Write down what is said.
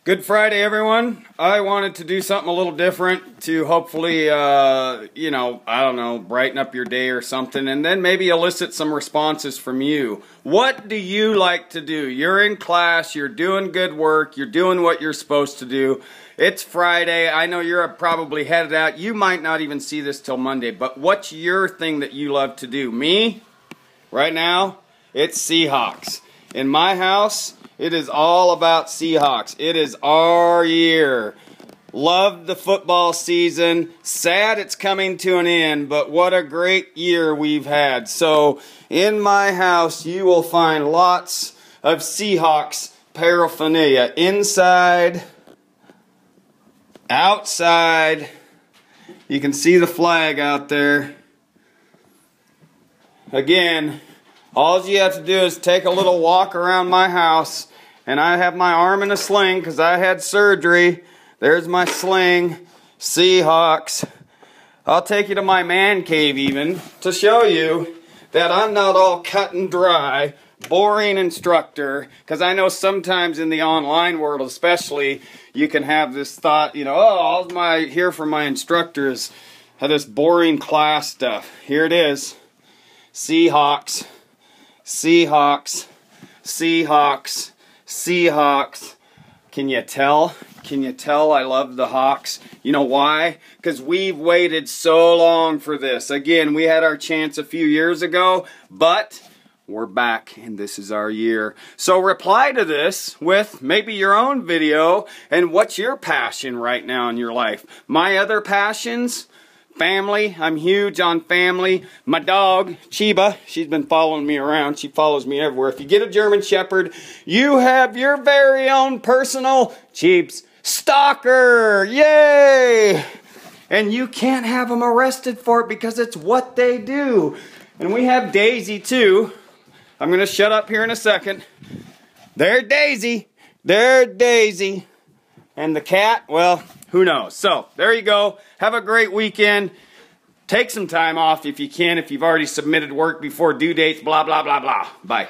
Good Friday, everyone. I wanted to do something a little different to hopefully, I don't know, brighten up your day or something, and then maybe elicit some responses from you. What do you like to do? You're in class, you're doing good work, you're doing what you're supposed to do. It's Friday. I know you're probably headed out. You might not even see this till Monday, but what's your thing that you love to do? Me, right now, it's Seahawks. In my house, it is all about Seahawks. It is our year. Love the football season. Sad it's coming to an end, but what a great year we've had. So in my house, you will find lots of Seahawks paraphernalia. Inside, outside. You can see the flag out there. Again, all you have to do is take a little walk around my house, and I have my arm in a sling because I had surgery. There's my sling. Seahawks. I'll take you to my man cave even to show you that I'm not all cut and dry, boring instructor, because I know sometimes in the online world especially, you can have this thought, oh, all I hear from my instructors have this boring class stuff. Here it is. Seahawks. Seahawks, Seahawks, Seahawks. Can you tell? Can you tell I love the Hawks? You know why? Because we've waited so long for this. Again, we had our chance a few years ago, but we're back and this is our year. So reply to this with maybe your own video and what's your passion right now in your life. My other passions? Family. I'm huge on family. My dog, Chiba, she's been following me around. She follows me everywhere. If you get a German Shepherd, you have your very own personal Cheeps stalker. Yay! And you can't have them arrested for it because it's what they do. And we have Daisy too. I'm going to shut up here in a second. There's Daisy. There's Daisy. And the cat, well, who knows? So, there you go. Have a great weekend. Take some time off if you can, if you've already submitted work before due dates, blah, blah, blah, blah. Bye.